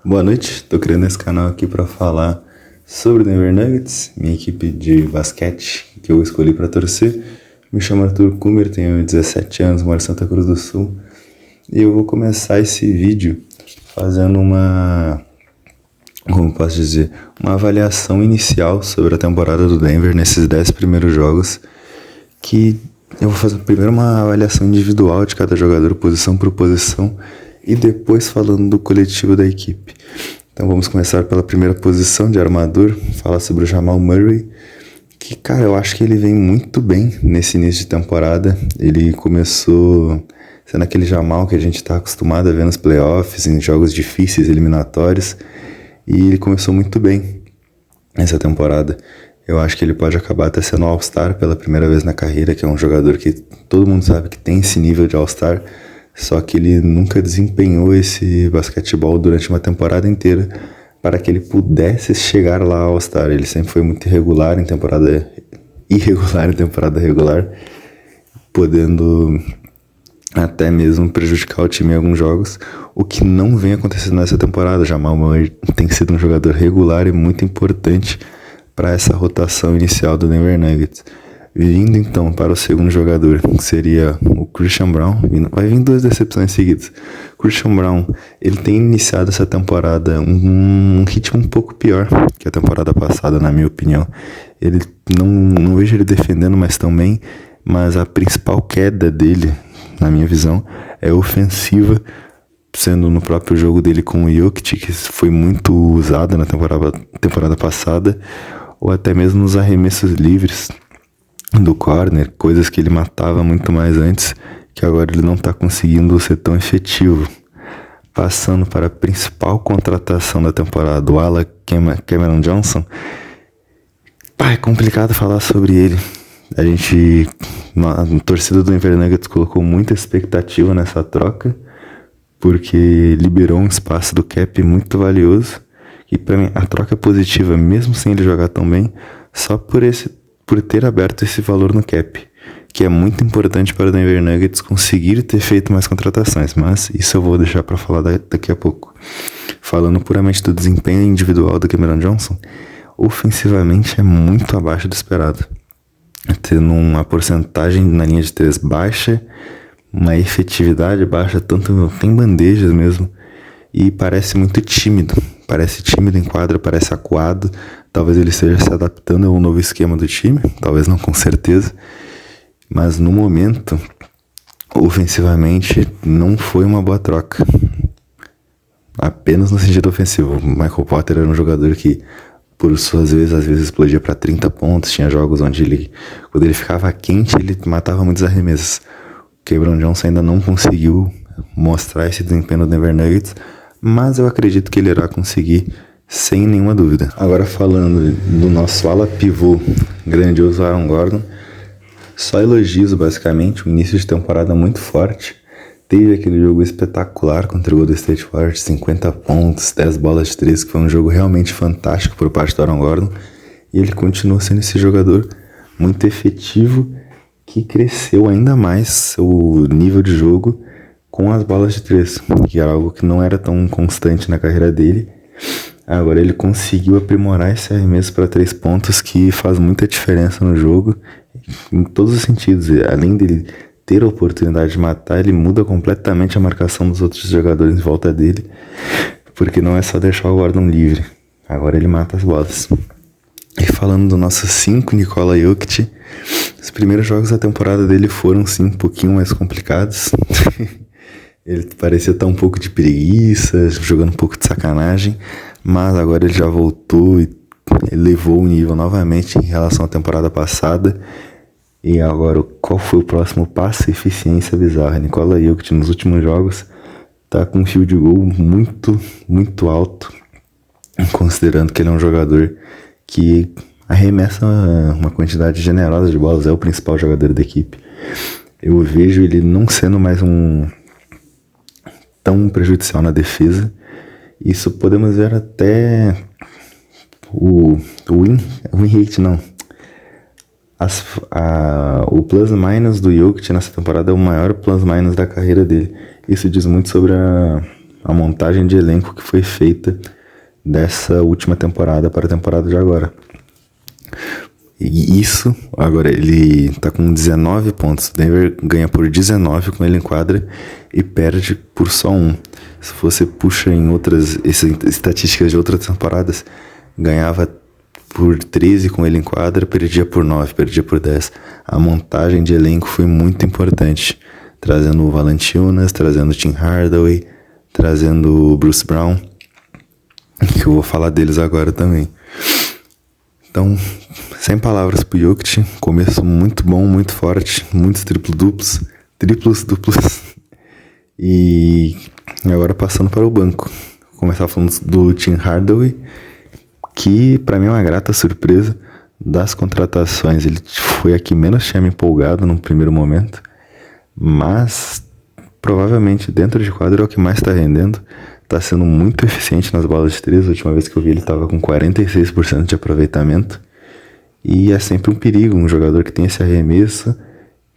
Boa noite, tô criando esse canal aqui para falar sobre o Denver Nuggets, minha equipe de basquete que eu escolhi para torcer. Me chamo Arthur Kummer, tenho 17 anos, moro em Santa Cruz do Sul. E eu vou começar esse vídeo fazendo uma avaliação inicial sobre a temporada do Denver nesses 10 primeiros jogos, que eu vou fazer primeiro uma avaliação individual de cada jogador, posição por posição, e depois falando do coletivo da equipe. Então vamos começar pela primeira posição de armador, falar sobre o Jamal Murray, que, cara, eu acho que ele vem muito bem nesse início de temporada. Ele começou sendo aquele Jamal que a gente está acostumado a ver nos playoffs, em jogos difíceis, eliminatórios, e ele começou muito bem essa temporada. Eu acho que ele pode acabar até sendo All-Star pela primeira vez na carreira, que é um jogador que todo mundo sabe que tem esse nível de All-Star, só que ele nunca desempenhou esse basquetebol durante uma temporada inteira para que ele pudesse chegar lá ao All-Star. Ele sempre foi muito irregular em temporada regular, podendo até mesmo prejudicar o time em alguns jogos, o que não vem acontecendo nessa temporada. Jamal Murray tem sido um jogador regular e muito importante para essa rotação inicial do Denver Nuggets. Vindo então para o segundo jogador, que seria o Christian Braun, vai vir duas decepções seguidas. Christian Braun, ele tem iniciado essa temporada um ritmo um pouco pior que a temporada passada, na minha opinião. Ele não vejo ele defendendo mais tão bem, mas a principal queda dele, na minha visão, é ofensiva, sendo no próprio jogo dele com o Jokic, que foi muito usado na temporada passada, ou até mesmo nos arremessos livres do corner, coisas que ele matava muito mais antes, que agora ele não está conseguindo ser tão efetivo. Passando para a principal contratação da temporada, o ala Cameron Johnson. É complicado falar sobre ele. A torcida do Denver Nuggets colocou muita expectativa nessa troca, porque liberou um espaço do cap muito valioso, e para mim a troca é positiva, mesmo sem ele jogar tão bem, só por ter aberto esse valor no cap, que é muito importante para o Denver Nuggets conseguir ter feito mais contratações, mas isso eu vou deixar para falar daqui a pouco. Falando puramente do desempenho individual do Cameron Johnson, ofensivamente é muito abaixo do esperado, tendo uma porcentagem na linha de 3 baixa, uma efetividade baixa, tanto tem bandejas mesmo, e parece muito tímido. Parece tímido em quadra, parece acuado. Talvez ele esteja se adaptando ao novo esquema do time, talvez não com certeza. Mas no momento, ofensivamente, não foi uma boa troca. Apenas no sentido ofensivo. O Michael Porter era um jogador que, por suas vezes, às vezes explodia para 30 pontos. Tinha jogos onde quando ele ficava quente, ele matava muitos arremessos. O Cameron Johnson ainda não conseguiu mostrar esse desempenho no Denver Nuggets, mas eu acredito que ele irá conseguir sem nenhuma dúvida. Agora falando do nosso ala pivô grandioso Aaron Gordon, só elogios basicamente, um início de temporada muito forte. Teve aquele jogo espetacular contra o Golden State Warriors, 50 pontos, 10 bolas de 3, que foi um jogo realmente fantástico por parte do Aaron Gordon, e ele continua sendo esse jogador muito efetivo, que cresceu ainda mais o nível de jogo com as bolas de 3, que era algo que não era tão constante na carreira dele. Agora ele conseguiu aprimorar esse arremesso para 3 pontos, que faz muita diferença no jogo, em todos os sentidos. Além dele ter a oportunidade de matar, ele muda completamente a marcação dos outros jogadores em volta dele, porque não é só deixar o Gordon livre, agora ele mata as bolas. E falando do nosso 5, Nikola Jokic, os primeiros jogos da temporada dele foram sim um pouquinho mais complicados. Ele parecia estar um pouco de preguiça, jogando um pouco de sacanagem, mas agora ele já voltou e elevou o nível novamente em relação à temporada passada. E agora, qual foi o próximo passo? Eficiência bizarra. Nikola Jokic nos últimos jogos está com um field goal muito, muito alto, considerando que ele é um jogador que arremessa uma quantidade generosa de bolas, é o principal jogador da equipe. Eu vejo ele não sendo mais tão prejudicial na defesa. Isso podemos ver até o win rate, não. O plus-minus do Jokic nessa temporada é o maior plus-minus da carreira dele. Isso diz muito sobre a montagem de elenco que foi feita dessa última temporada para a temporada de agora. E isso, agora ele tá com 19 pontos. O Denver ganha por 19 com ele em quadra e perde por só 1. Se você puxa em outras estatísticas de outras temporadas, ganhava por 13 com ele em quadra, perdia por 9, perdia por 10. A montagem de elenco foi muito importante, trazendo o Valanciunas, trazendo o Tim Hardaway, trazendo o Bruce Brown, que eu vou falar deles agora também. Então, sem palavras pro Jokic, começo muito bom, muito forte, muitos triplos-duplos, e agora passando para o banco. Vou começar falando do Tim Hardaway, que para mim é uma grata surpresa das contratações. Ele foi a que menos tinha me empolgado no primeiro momento, mas provavelmente dentro de quadro é o que mais está rendendo. Está sendo muito eficiente nas bolas de 3. A última vez que eu vi ele estava com 46% de aproveitamento. E é sempre um perigo, um jogador que tem esse arremesso,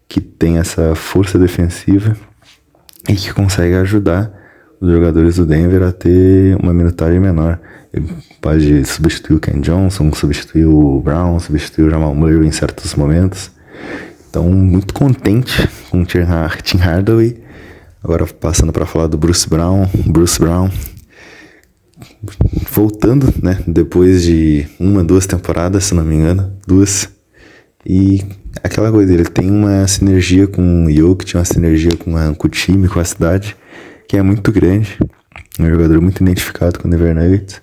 que tem essa força defensiva e que consegue ajudar os jogadores do Denver a ter uma minutagem menor. Ele pode substituir o Ken Johnson, substituir o Brown, substituir o Jamal Murray em certos momentos. Então, muito contente com o Tim Hardaway. Agora passando para falar do Bruce Brown, voltando, né, depois de 2 temporadas, se não me engano, 2, e aquela coisa, ele tem uma sinergia com o Jokic, uma sinergia com o time, com a cidade, que é muito grande, é um jogador muito identificado com o Denver Nuggets,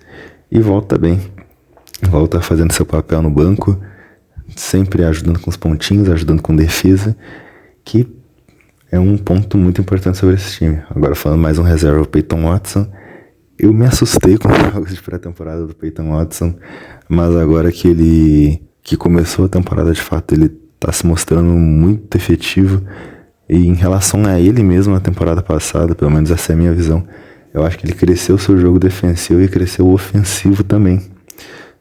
e volta bem, volta fazendo seu papel no banco, sempre ajudando com os pontinhos, ajudando com defesa, que é um ponto muito importante sobre esse time. Agora falando mais um reserva, o Peyton Watson. Eu me assustei com os jogos de pré-temporada do Peyton Watson, mas agora que começou a temporada de fato, ele tá se mostrando muito efetivo. E em relação a ele mesmo na temporada passada, pelo menos essa é a minha visão, eu acho que ele cresceu o seu jogo defensivo e cresceu o ofensivo também.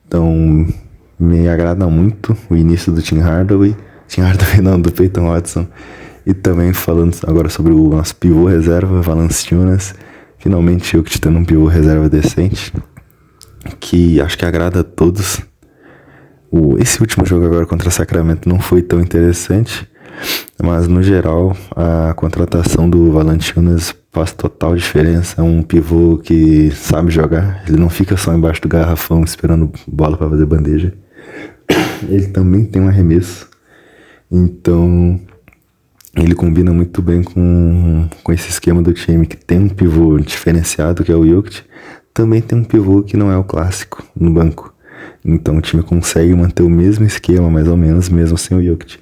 Então me agrada muito o início do do Peyton Watson. E também falando agora sobre o nosso pivô reserva, Valanciunas. Finalmente eu que tendo um pivô reserva decente, que acho que agrada a todos. Esse último jogo agora contra Sacramento não foi tão interessante, mas no geral a contratação do Valanciunas faz total diferença. É um pivô que sabe jogar, ele não fica só embaixo do garrafão esperando bola para fazer bandeja. Ele também tem um arremesso, então ele combina muito bem com esse esquema do time, que tem um pivô diferenciado, que é o Jokic. Também tem um pivô que não é o clássico no banco. Então o time consegue manter o mesmo esquema, mais ou menos, mesmo sem o Jokic.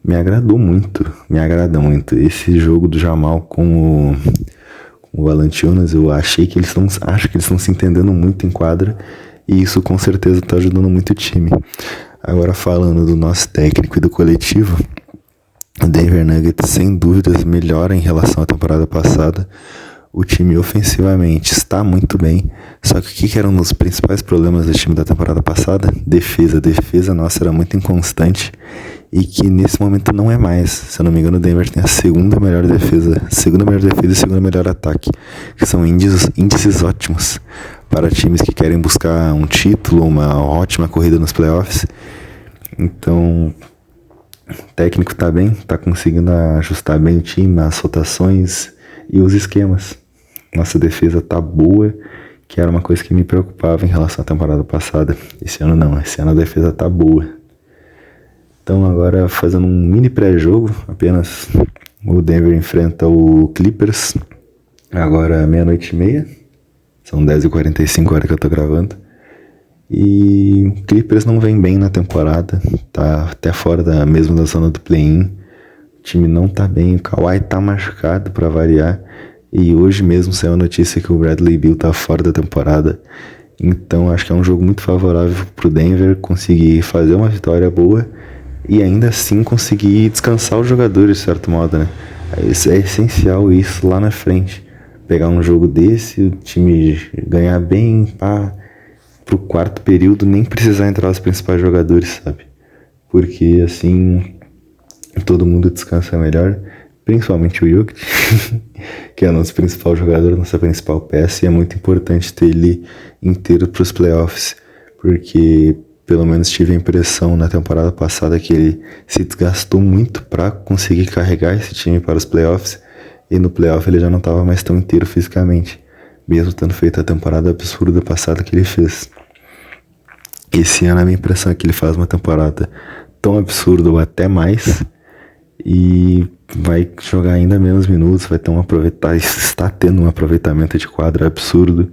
Me agrada muito. Esse jogo do Jamal com o Valanciunas, eu acho que eles estão se entendendo muito em quadra, e isso com certeza está ajudando muito o time. Agora falando do nosso técnico e do coletivo, o Denver Nuggets, sem dúvidas, melhora em relação à temporada passada. O time ofensivamente está muito bem, só que o que era um dos principais problemas do time da temporada passada? Defesa. A defesa nossa era muito inconstante e que nesse momento não é mais. Se eu não me engano, o Denver tem a segunda melhor defesa e segundo melhor ataque, que são índices ótimos para times que querem buscar um título, uma ótima corrida nos playoffs. Então o técnico tá bem, tá conseguindo ajustar bem o time, as rotações e os esquemas. Nossa defesa tá boa, que era uma coisa que me preocupava em relação à temporada passada. Esse ano não, esse ano a defesa tá boa. Então agora fazendo um mini pré-jogo, apenas o Denver enfrenta o Clippers, agora 00:30, são 10h45 a hora que eu tô gravando. E o Clippers não vem bem na temporada, tá até fora mesmo da zona do play-in. O time não tá bem, o Kawhi tá machucado pra variar, e hoje mesmo saiu a notícia que o Bradley Beal tá fora da temporada. Então acho que é um jogo muito favorável pro Denver conseguir fazer uma vitória boa e ainda assim conseguir descansar os jogadores de certo modo, né? É essencial isso lá na frente, pegar um jogo desse, o time ganhar bem, pro quarto período nem precisar entrar os principais jogadores, sabe? Porque assim todo mundo descansa melhor. principalmente o Jokic, que é o nosso principal jogador, nossa principal peça, e é muito importante ter ele inteiro para os playoffs, porque pelo menos tive a impressão na temporada passada que ele se desgastou muito para conseguir carregar esse time para os playoffs, e no playoff ele já não estava mais tão inteiro fisicamente, mesmo tendo feito a temporada absurda passada que ele fez. Esse ano a minha impressão é que ele faz uma temporada tão absurda ou até mais, e vai jogar ainda menos minutos, vai ter está tendo um aproveitamento de quadra absurdo,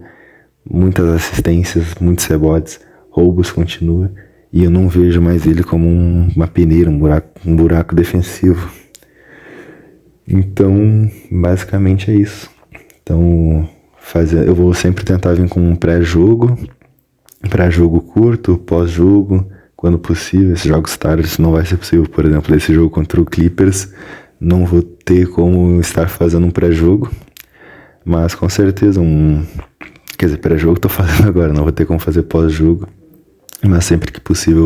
muitas assistências, muitos rebotes, roubos continua, e eu não vejo mais ele como uma peneira, um buraco defensivo. Então, basicamente é isso. Então, eu vou sempre tentar vir com um pré-jogo curto, pós-jogo, quando possível. Esses jogos tardes não vai ser possível. Por exemplo, esse jogo contra o Clippers, não vou ter como estar fazendo um pré-jogo, mas com certeza pré-jogo tô fazendo agora, não vou ter como fazer pós-jogo, mas sempre que possível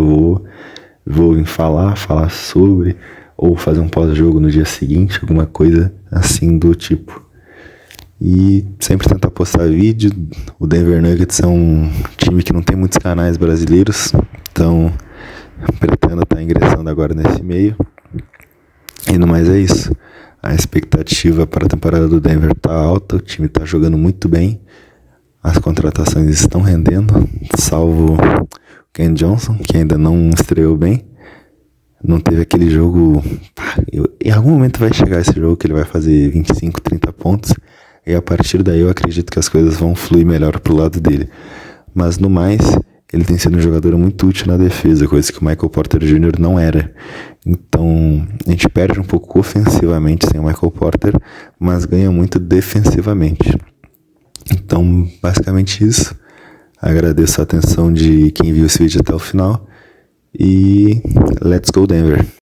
eu vou falar sobre, ou fazer um pós-jogo no dia seguinte, alguma coisa assim do tipo. E sempre tentar postar vídeo. O Denver Nuggets é um time que não tem muitos canais brasileiros, então pretendo estar ingressando agora nesse meio. E no mais é isso. A expectativa para a temporada do Denver está alta, o time está jogando muito bem, as contratações estão rendendo, salvo o Ken Johnson, que ainda não estreou bem. Não teve aquele jogo... Em algum momento vai chegar esse jogo que ele vai fazer 25, 30 pontos, e a partir daí eu acredito que as coisas vão fluir melhor pro lado dele. Mas no mais, ele tem sido um jogador muito útil na defesa, coisa que o Michael Porter Jr. não era. Então, a gente perde um pouco ofensivamente sem o Michael Porter, mas ganha muito defensivamente. Então, basicamente isso. Agradeço a atenção de quem viu esse vídeo até o final. E let's go Denver!